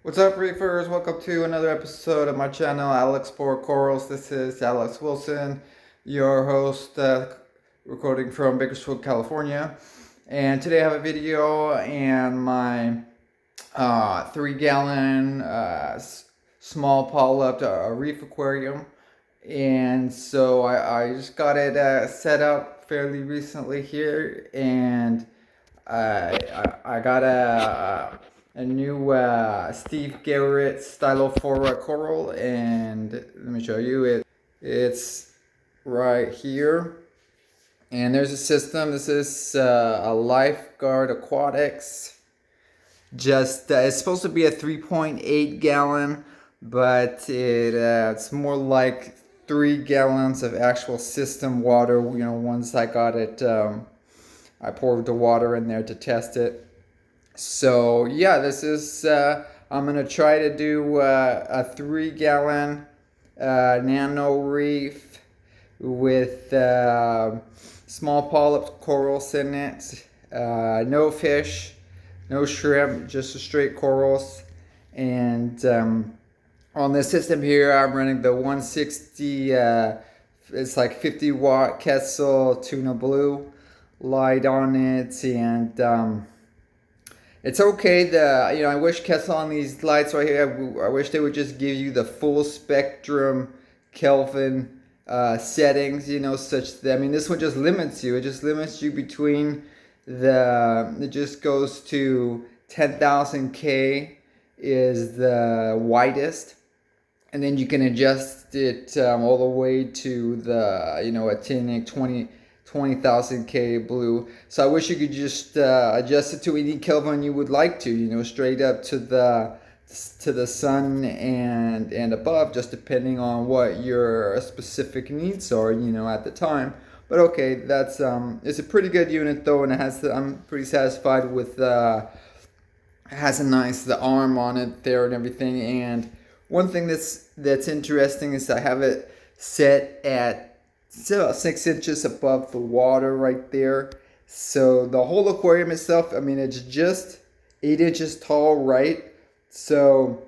What's up, Reefers? Welcome to another episode of my channel, Alex for Corals. This is Alex Wilson, your host, recording from Bakersfield, California. And today I have a video and my 3-gallon small polyp reef aquarium. And so I just got it set up fairly recently here, and I got a new Steve Garrett Stylophora coral, and let me show you it. It's right here, and there's a system. This is a Lifeguard Aquatics. It's supposed to be a 3.8 gallon, but it's more like 3 gallons of actual system water. Once I got it, I poured the water in there to test it. So yeah, this is I'm gonna try to do a 3-gallon nano reef with small polyp corals in it. No fish, no shrimp, just the straight corals. And on this system here, I'm running the 160. It's like 50-watt Kessel tuna blue light on it, and it's okay. I wish Kessel on these lights right here, I wish they would just give you the full spectrum Kelvin settings, such that, this one just limits you. It just limits you between it just goes to 10,000 K is the widest, and then you can adjust it all the way to a 10 20,000 K blue. So I wish you could just adjust it to any Kelvin you would like to, straight up to the sun and above, just depending on what your specific needs are, at the time. But okay, that's it's a pretty good unit though, and I'm pretty satisfied with it has a nice the arm on it there and everything. And one thing that's interesting is I have it set at about 6 inches above the water right there. So the whole aquarium itself, it's just 8 inches tall, right? So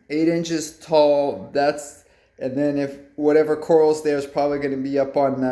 8 inches tall, and then if whatever corals there is probably going to be up on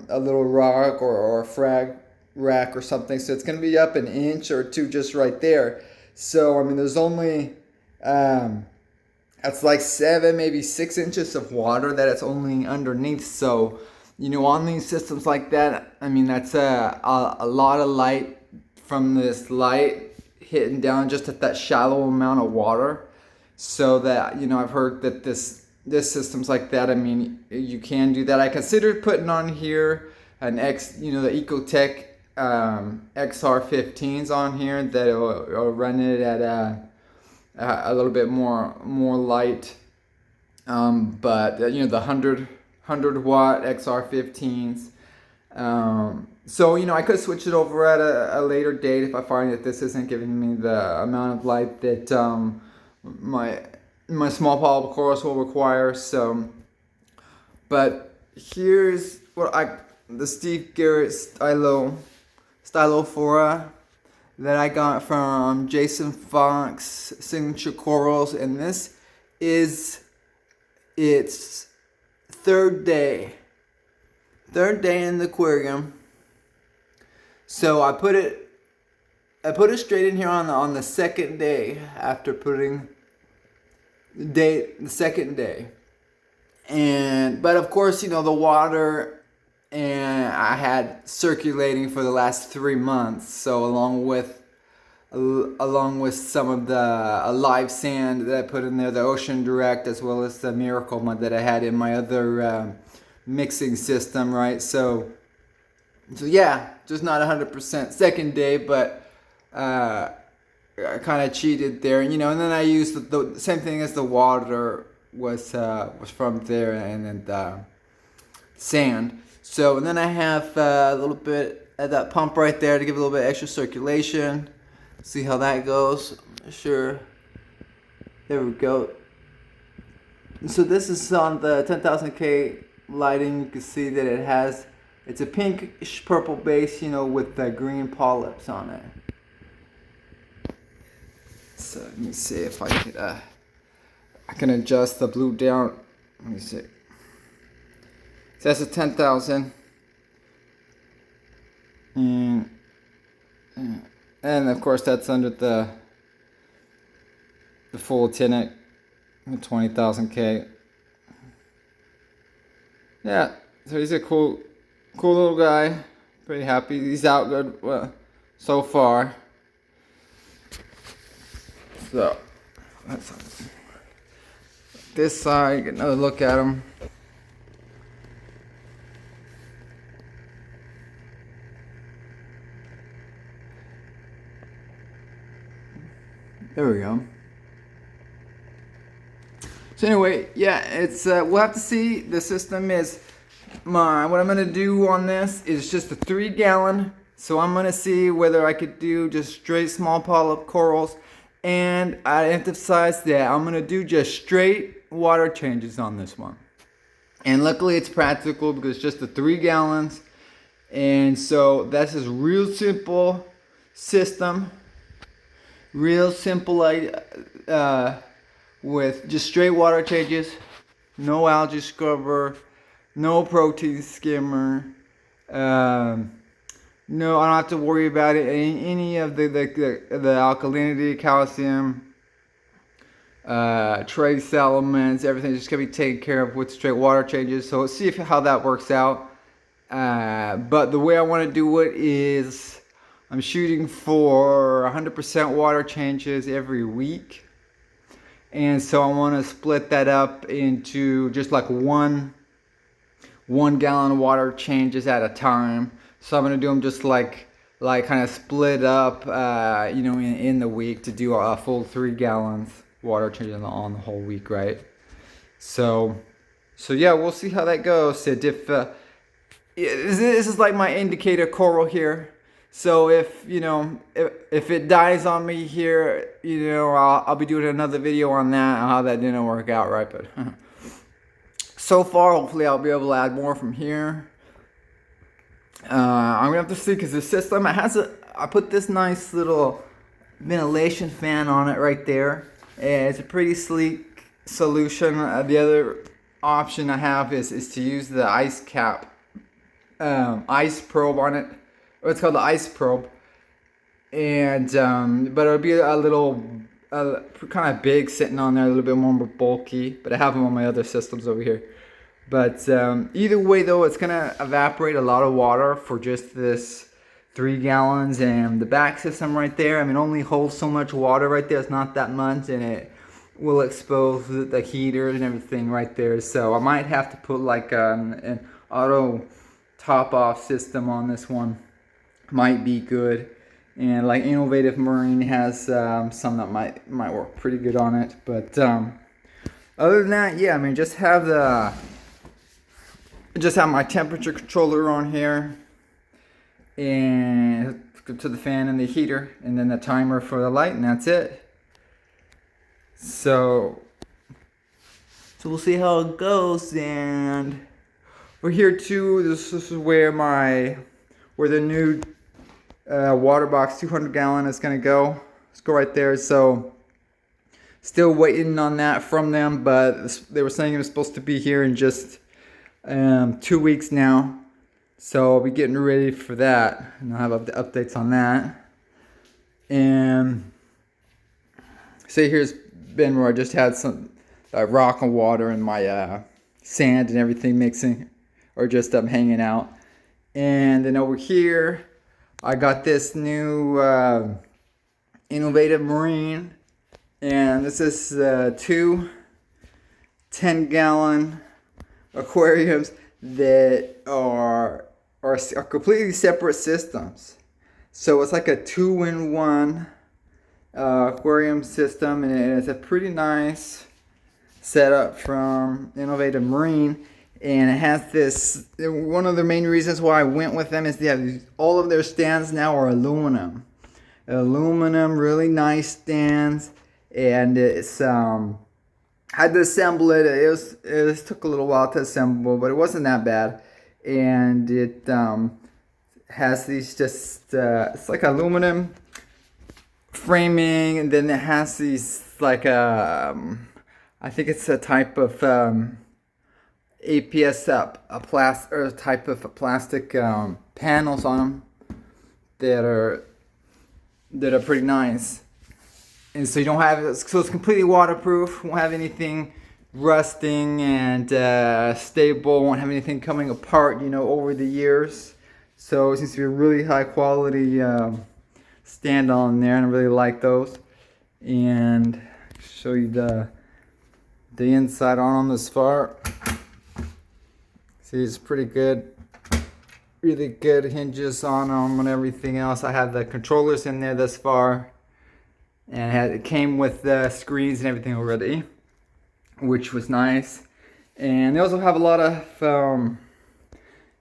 a little rock or a frag rack or something. So it's going to be up an inch or two just right there. So, there's only, that's like 7, maybe 6 inches of water that it's only underneath. So, on these systems like that, that's a lot of light from this light hitting down just at that shallow amount of water. So that, I've heard that this systems like that, you can do that. I considered putting on here the Ecotech XR15s on here that will run it at a little bit more light. But the 100 watt XR15s. So I could switch it over at a later date if I find that this isn't giving me the amount of light that my small polyp corals will require. So, but here's the Steve Garrett Stylophora that I got from Jason Fox Signature Corals, and this is its third day in the aquarium. So I put it straight in here on the second day after putting the second day. But of course, the water and I had circulating for the last 3 months. So along with some of the live sand that I put in there, the Ocean Direct, as well as the Miracle Mud that I had in my other mixing system, right? So yeah, just not 100% second day, but I kind of cheated there, and then I used the same thing as the water was from there, and then the sand. So, and then I have a little bit of that pump right there to give a little bit extra circulation. See how that goes. Sure. There we go. So this is on the 10,000 K lighting. You can see that it's a pinkish purple base, with the green polyps on it. So let me see if I could I can adjust the blue down. Let me see. So that's a 10,000. And of course that's under the full tenant, 20,000 K. Yeah, so he's a cool little guy. Pretty happy. He's out good so far. So that's this side. Get another look at him. There we go. So anyway, yeah, it's we'll have to see. The system is what I'm gonna do on this is just a 3-gallon. So I'm gonna see whether I could do just straight small polyp corals, and I emphasize that I'm gonna do just straight water changes on this one. And luckily it's practical because it's just the 3 gallons, and so that's just real simple system. Real simple, with just straight water changes, no algae scrubber, no protein skimmer. No, I don't have to worry about it. Any of the alkalinity, calcium, trace elements, everything just gonna be taken care of with straight water changes. So let's see how that works out. But the way I want to do it is I'm shooting for 100% water changes every week. And so I want to split that up into just like one gallon water changes at a time. So I'm going to do them just like kind of split up, in the week to do a full 3 gallons water changes on the whole week, right? So yeah, we'll see how that goes. This is like my indicator coral here. So if it dies on me here, I'll be doing another video on that and how that didn't work out, right? But so far, hopefully I'll be able to add more from here. I'm gonna have to see because the system I put this nice little ventilation fan on it right there. And it's a pretty sleek solution. The other option I have is to use the ice cap, ice probe on it. It's called the ice probe, and but it'll be a little kind of big sitting on there, a little bit more bulky. But I have them on my other systems over here. But either way, though, it's gonna evaporate a lot of water for just this 3 gallons, and the back system right there. I mean, only holds so much water right there. It's not that much, and it will expose the heaters and everything right there. So I might have to put like an auto top off system on this one. Might be good, and like Innovative Marine has some that might work pretty good on it. But other than that, yeah, I mean, just have my temperature controller on here, and to the fan and the heater, and then the timer for the light, and that's it. So we'll see how it goes. And we're here too. This is where the new water box 200 gallon is gonna go. Let's go right there. So still waiting on that from them, but they were saying it was supposed to be here in just 2 weeks now. So I'll be getting ready for that, and I'll have updates on that. And say here's been where I just had some rock and water and my sand and everything mixing, or just hanging out. And then over here I got this new Innovative Marine, and this is 2 10-gallon aquariums that are completely separate systems. So it's like a 2-in-1 aquarium system, and it's a pretty nice setup from Innovative Marine. And it has this, one of the main reasons why I went with them is they have all of their stands now are aluminum. Really nice stands. And it's, I had to assemble it. It took a little while to assemble, but it wasn't that bad. And it has these it's like aluminum framing, and then it has these like I think it's a type of APS a plastic or a type of plastic panels on them that are pretty nice. And so you don't have, so it's completely waterproof, won't have anything rusting, and stable, won't have anything coming apart, you know, over the years. So it seems to be a really high quality stand on there, and I really like those. And show you the inside on them this far. See, it's pretty good. Really good hinges on them and everything else. I have the controllers in there thus far. And it came with the screens and everything already, which was nice. And they also have a lot of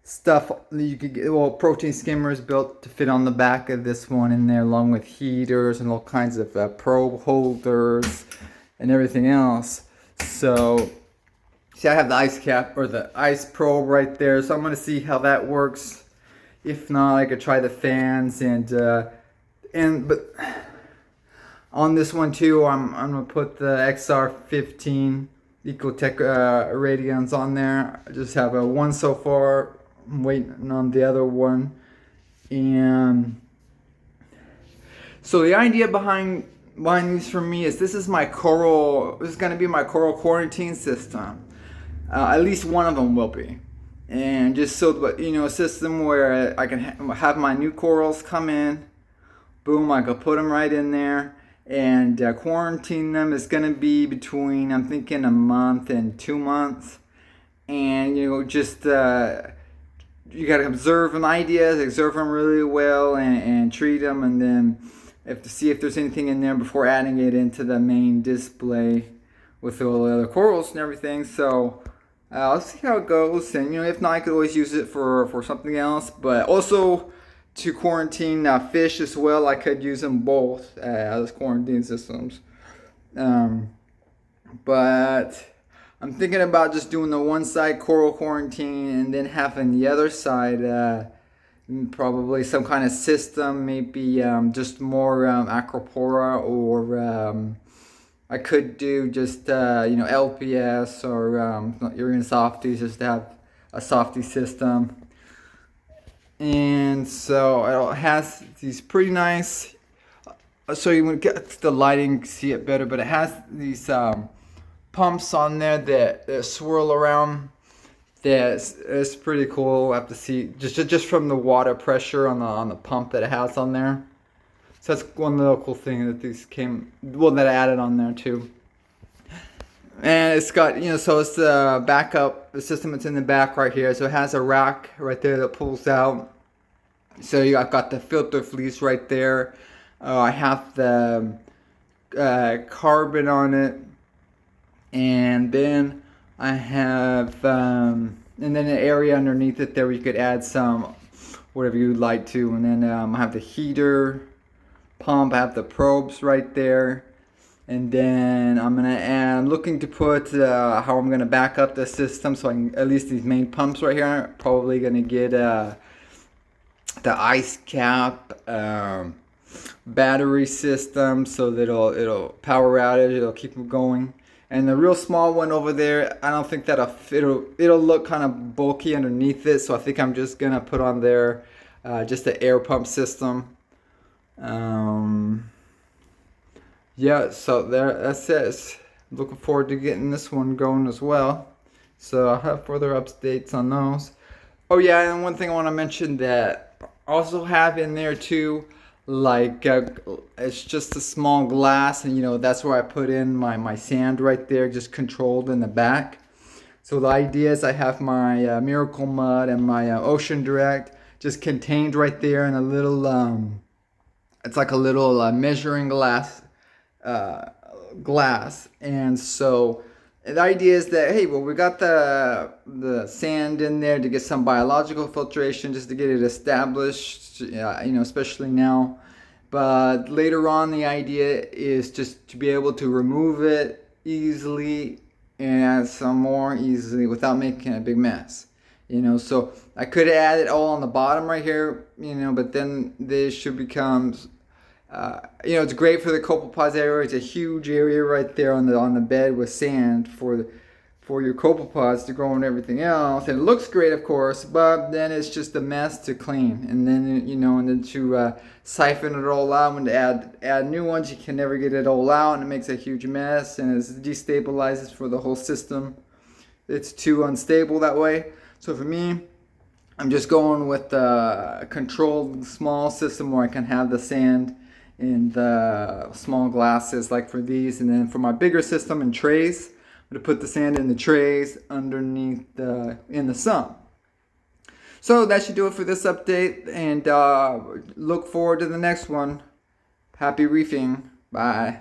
stuff that you could get, well, protein skimmers built to fit on the back of this one in there, along with heaters and all kinds of probe holders and everything else. So, see, I have the ice cap or the ice probe right there. So I'm going to see how that works. If not, I could try the fans but on this one too, I'm gonna put the XR15 Ecotech radians on there. I just have one so far. I'm waiting on the other one. And so the idea behind buying these for me is this is my coral. This is gonna be my coral quarantine system. At least one of them will be. And just so, you know, a system where I can have my new corals come in. Boom, I can put them right in there. And quarantine them is going to be between, I'm thinking, a month and 2 months. And, you know, just, you got to observe them observe them really well, and treat them. And then have to see if there's anything in there before adding it into the main display with all the other corals and everything. So I'll see how it goes. And, you know, if not, I could always use it for something else. But also, to quarantine fish as well, I could use them both as quarantine systems. But I'm thinking about just doing the one side coral quarantine and then having the other side probably some kind of system, maybe just more acropora, or I could do just you know, LPS or Urian softies, just to have a softie system. And so it has these pretty nice, so you would get the lighting, see it better, but it has these pumps on there that swirl around. It's pretty cool. I have to see just from the water pressure on the pump that it has on there. So that's one little cool thing that that I added on there too. And it's got, you know, so it's the backup, the system that's in the back right here. So it has a rack right there that pulls out. So I've got the filter fleece right there. I have the carbon on it. And then I have, and then an area underneath it there where you could add some, whatever you'd like to. And then I have the heater pump, I have the probes right there. And then I'm looking to put how I'm gonna back up the system, so I can, at least these main pumps right here, I'm probably gonna get the ice cap battery system, so that it'll power outage, it'll keep them going. And the real small one over there, I don't think it'll look kind of bulky underneath it, so I think I'm just gonna put on there just the air pump system. Yeah, so that's it. Looking forward to getting this one going as well. So I'll have further updates on those. Oh yeah, and one thing I want to mention that I also have in there too, like it's just a small glass, and you know, that's where I put in my sand right there, just controlled in the back. So the idea is I have my Miracle Mud and my Ocean Direct just contained right there in a little, it's like a little measuring glass. And so the idea is that, hey, well, we got the sand in there to get some biological filtration, just to get it established, you know, especially now. But later on, the idea is just to be able to remove it easily and add some more easily without making a big mess, you know. So I could add it all on the bottom right here, you know, but then this should become It's great for the copepods area. It's a huge area right there on the bed with sand for your copepods to grow and everything else. And it looks great, of course, but then it's just a mess to clean. And then to siphon it all out and to add new ones, you can never get it all out, and it makes a huge mess, and it destabilizes for the whole system. It's too unstable that way. So for me, I'm just going with a controlled small system where I can have the sand in the small glasses like for these, and then for my bigger system in trays, I'm going to put the sand in the trays underneath in the sun. So that should do it for this update, and look forward to the next one. Happy reefing. Bye.